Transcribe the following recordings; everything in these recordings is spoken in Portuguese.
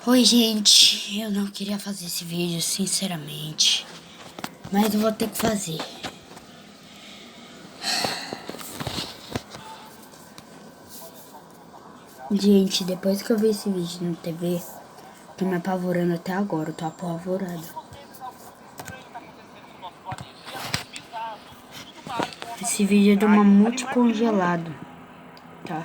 Oi, gente, eu não queria fazer esse vídeo, sinceramente, mas eu vou ter que fazer. Gente, depois que eu vi esse vídeo na TV, tô me apavorando até agora, eu tô apavorada. Esse vídeo é de uma multicongelado, tá?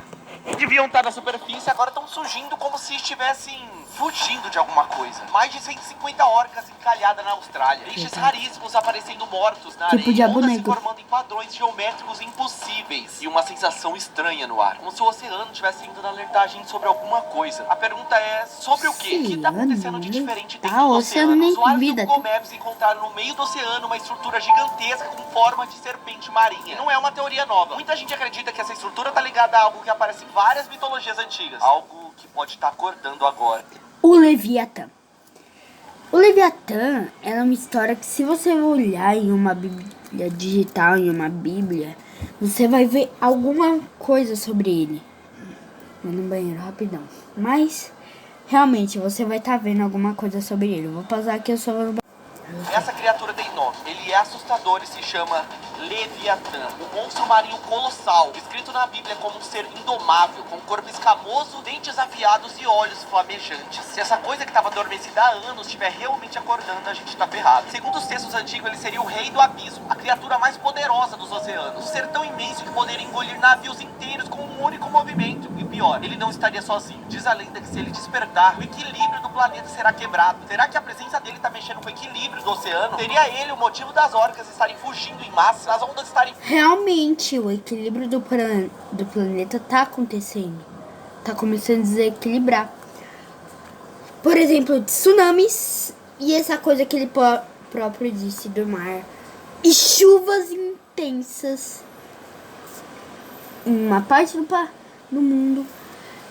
Deviam estar na superfície, agora estão surgindo como se estivessem fugindo de alguma coisa. Mais de 150 orcas encalhadas na Austrália. Peixes raríssimos aparecendo mortos na Tipo areia. diabo Ondas se negro. formando em padrões geométricos impossíveis. E uma sensação estranha no ar. Como se o oceano estivesse indo alertar a gente sobre alguma coisa. A pergunta é, sobre o quê? O que está acontecendo de diferente dentro do oceano? Os usuários do Google Maps encontraram no meio do oceano uma estrutura gigantesca com forma de serpente marinha. Não é uma teoria nova. Muita gente acredita que essa estrutura está ligada a algo que aparece em várias mitologias antigas. Algo que pode estar acordando agora. O Leviatã. O Leviatã é uma história que, se você olhar em uma bíblia digital, em uma bíblia, você vai ver alguma coisa sobre ele. Vou no banheiro rapidão. Mas, realmente, você vai estar vendo alguma coisa sobre ele. Eu vou pausar aqui, eu só vou no banheiro. Essa criatura tem nome. Ele é assustador e se chama Leviatã, um monstro marinho colossal, descrito na Bíblia como um ser indomável, com corpo escamoso, dentes afiados e olhos flamejantes. Se essa coisa que estava adormecida há anos estiver realmente acordando, a gente tá ferrado. Segundo os textos antigos, ele seria o rei do abismo, a criatura mais poderosa dos oceanos. Um ser tão imenso que poderia engolir navios inteiros com um único movimento. E pior, ele não estaria sozinho. Diz a lenda que se ele despertar, o equilíbrio do planeta será quebrado. Será que a presença dele está mexendo com o equilíbrio do oceano? Seria ele o motivo das orcas estarem fugindo em massa, das ondas estarem... Realmente, o equilíbrio do planeta tá acontecendo. Tá começando a desequilibrar. Por exemplo, tsunamis e essa coisa que ele próprio disse do mar. E chuvas intensas em uma parte do mundo.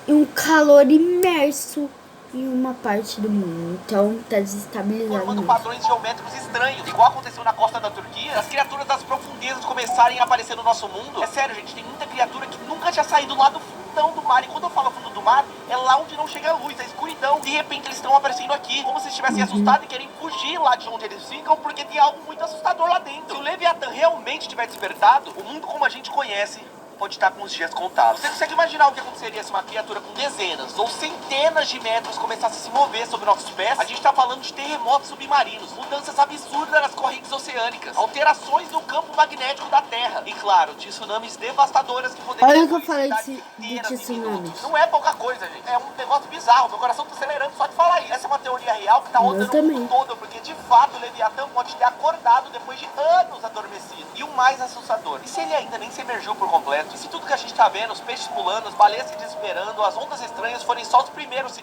E um calor imerso em uma parte do mundo. Então tá desestabilizado formando mesmo. padrões geométricos estranhos, igual aconteceu na costa da Turquia. As criaturas das profundezas começarem a aparecer no nosso mundo. É sério, gente, tem muita criatura que nunca tinha saído lá do fundão do mar. E quando eu falo fundo do mar, é lá onde não chega a luz, a escuridão. De repente eles estão aparecendo aqui, como se estivessem assustados e querem fugir lá de onde eles ficam, porque tem algo muito assustador lá dentro. Se o Leviatã realmente tiver despertado, o mundo como a gente conhece pode estar com os dias contados. Você consegue imaginar o que aconteceria se uma criatura com dezenas ou centenas de metros começasse a se mover sobre nossos pés? A gente está falando de terremotos submarinos, mudanças absurdas nas correntes oceânicas, alterações no campo magnético da Terra e, claro, tsunamis devastadoras que poderiam... Olha o que eu falei de tsunamis. Não é pouca coisa, gente. É um negócio bizarro. Meu coração tá acelerando só de falar isso. Essa é uma teoria real que tá rodando o mundo todo, porque de fato o Leviatã pode ter acordado depois de anos adormecido. E o mais assustador, e se ele ainda nem se emergiu por completo? E se tudo que a gente tá vendo, os peixes pulando, as baleias se desesperando, as ondas estranhas forem só os primeiros...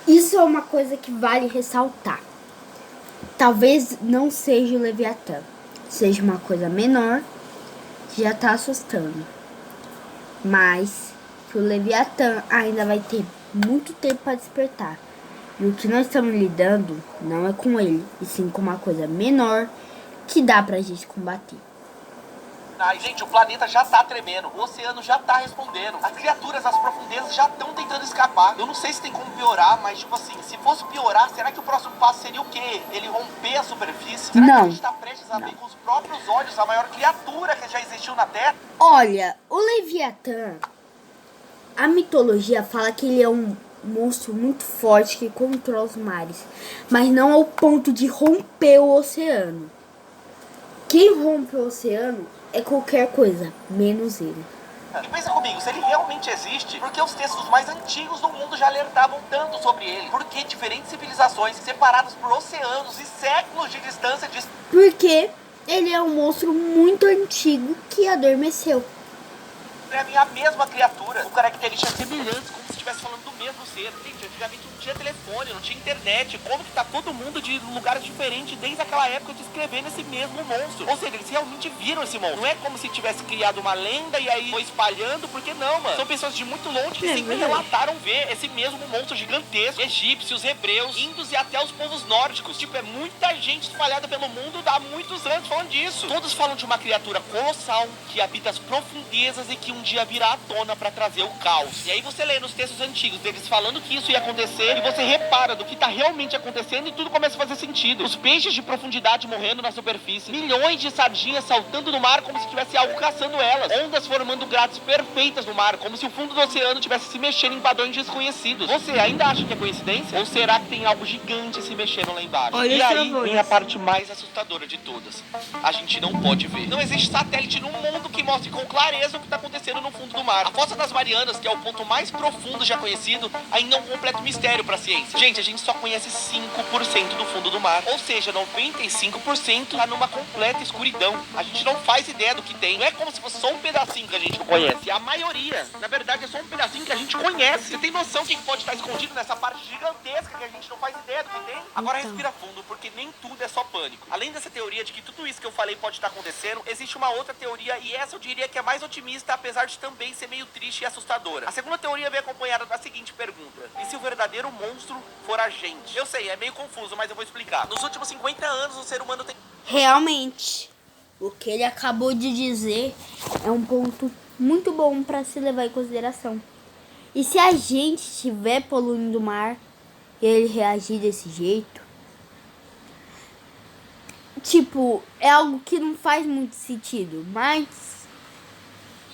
Isso é uma coisa que vale ressaltar. Talvez não seja o Leviatã. Seja uma coisa menor que já tá assustando. Mas que o Leviatã ainda vai ter muito tempo para despertar. E o que nós estamos lidando não é com ele, e sim com uma coisa menor que dá pra gente combater. Ai, gente, o planeta já tá tremendo, o oceano já tá respondendo, as criaturas das profundezas já estão tentando escapar. Eu não sei se tem como piorar, mas tipo assim, se fosse piorar, será que o próximo passo seria o quê? Ele romper a superfície? Será que a gente tá prestes a ver com os próprios olhos a maior criatura que já existiu na Terra? Olha, o Leviatã, a mitologia fala que ele é um monstro muito forte que controla os mares, mas não ao ponto de romper o oceano. Quem rompe o oceano é qualquer coisa, menos ele. E pensa comigo, se ele realmente existe, por que os textos mais antigos do mundo já alertavam tanto sobre ele? Por que diferentes civilizações separadas por oceanos e séculos de distância Porque ele é um monstro muito antigo que adormeceu. descrevem a mesma criatura, com características semelhantes, como se estivesse falando do mesmo ser. Gente, antigamente não tinha telefone, não tinha internet. Como que tá todo mundo de lugares diferentes desde aquela época descrevendo esse mesmo monstro? Ou seja, eles realmente viram esse monstro. Não é como se tivesse criado uma lenda e aí foi espalhando, porque não, mano. São pessoas de muito longe que sempre relataram ver esse mesmo monstro gigantesco. Egípcios, hebreus, índios e até os povos nórdicos. Tipo, é muita gente espalhada pelo mundo há muitos anos falando disso. Todos falam de uma criatura colossal que habita as profundezas e que um dia virá à tona para trazer o caos. E aí você lê nos textos registros antigos deles falando que isso ia acontecer, e você repara do que tá realmente acontecendo e tudo começa a fazer sentido. Os peixes de profundidade morrendo na superfície, milhões de sardinhas saltando no mar como se tivesse algo caçando elas, ondas formando grades perfeitas no mar, como se o fundo do oceano tivesse se mexendo em padrões desconhecidos. Você ainda acha que é coincidência? Ou será que tem algo gigante se mexendo lá embaixo? Olha, e aí vem a parte mais assustadora de todas. A gente não pode ver. Não existe satélite no mundo que mostre com clareza o que está acontecendo no fundo do mar. A Fossa das Marianas, que é o ponto mais profundo já conhecido, ainda é um completo mistério para a ciência. Gente, a gente só conhece 5% do fundo do mar. Ou seja, 95% está numa completa escuridão. A gente não faz ideia do que tem. Não é como se fosse só um pedacinho que a gente não conhece. A maioria, na verdade, é só um pedacinho que a gente conhece. Você tem noção do que pode estar escondido nessa parte gigantesca que a gente não faz ideia do que tem? Agora respira fundo, porque nem tudo é só pânico. Além dessa teoria de que tudo isso que eu falei pode estar acontecendo, existe uma outra teoria, e essa eu diria que é mais otimista, apesar de também ser meio triste e assustadora. A segunda teoria vem acompanhada da seguinte pergunta: e se o verdadeiro monstro for a gente? Eu sei, é meio confuso, mas eu vou explicar. Nos últimos 50 anos, o ser humano tem... Realmente, o que ele acabou de dizer é um ponto muito bom para se levar em consideração. E se a gente estiver poluindo o mar e ele reagir desse jeito, tipo, é algo que não faz muito sentido, mas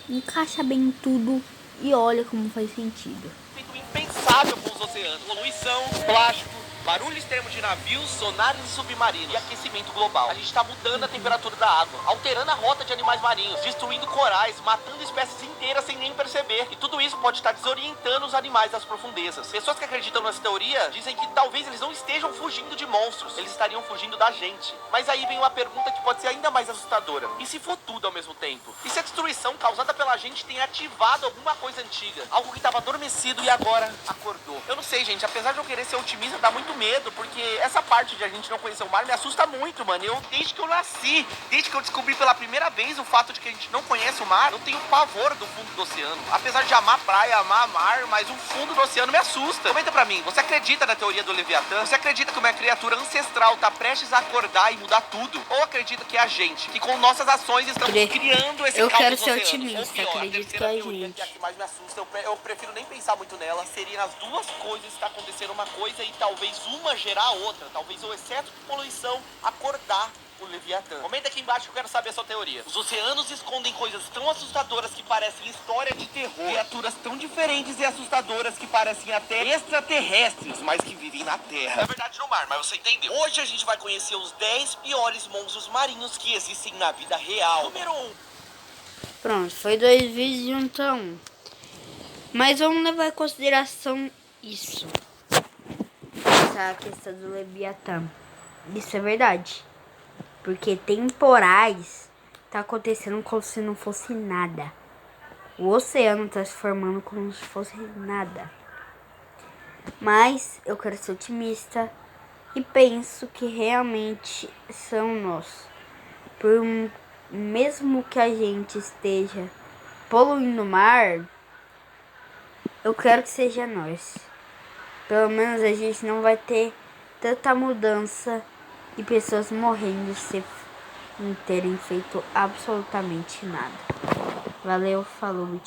encaixa bem tudo e olha como faz sentido. feito impensável com os oceanos. Poluição, plástico, barulho extremo de navios, sonares e submarinos e aquecimento global. A gente está mudando a temperatura da água, alterando a rota de animais marinhos, destruindo corais, matando espécies inteiras sem nem perceber. E tudo isso pode estar desorientando os animais das profundezas. Pessoas que acreditam nessa teoria dizem que talvez eles não estejam fugindo de monstros, eles estariam fugindo da gente. Mas aí vem uma pergunta que pode ser ainda mais assustadora. E se for tudo ao mesmo tempo? E se a destruição causada pela gente tem ativado alguma coisa antiga? Algo que estava adormecido e agora acordou? Eu não sei, gente. Apesar de eu querer ser otimista, dá muito medo, porque essa parte de a gente não conhecer o mar me assusta muito, mano. Desde que eu nasci, desde que eu descobri pela primeira vez o fato de que a gente não conhece o mar, eu tenho pavor do fundo do oceano. Apesar de amar praia, amar mar, mas o fundo do oceano me assusta. Comenta pra mim, você acredita na teoria do Leviatã? Você acredita que uma criatura ancestral tá prestes a acordar e mudar tudo? Ou acredita que é a gente, que com nossas ações estamos criando esse Eu caos quero nos ser oceanos? otimista, Ou pior, acredito a terceira que é a teoria, gente. que é a que mais me assusta, eu prefiro nem pensar muito nela. Seria as duas coisas, está acontecendo uma coisa e talvez uma gerar a outra. Talvez o excesso de poluição acordar o Leviatã. Comenta aqui embaixo que eu quero saber a sua teoria. Os oceanos escondem coisas tão assustadoras que parecem história de terror. Criaturas tão diferentes e assustadoras que parecem até extraterrestres, mas que vivem na Terra. É verdade no mar, mas você entendeu. Hoje a gente vai conhecer os 10 piores monstros marinhos que existem na vida real. Número 1. Pronto, foi 2 vídeos e um tá um. Mas vamos levar em consideração isso. Essa questão do Leviatã. Isso é verdade. Porque temporais tá acontecendo como se não fosse nada. O oceano tá se formando como se fosse nada. Mas eu quero ser otimista e penso que realmente são nós. Mesmo que a gente esteja poluindo o mar, eu quero que seja nós. Pelo menos a gente não vai ter tanta mudança e pessoas morrendo sem terem feito absolutamente nada. Valeu, falou.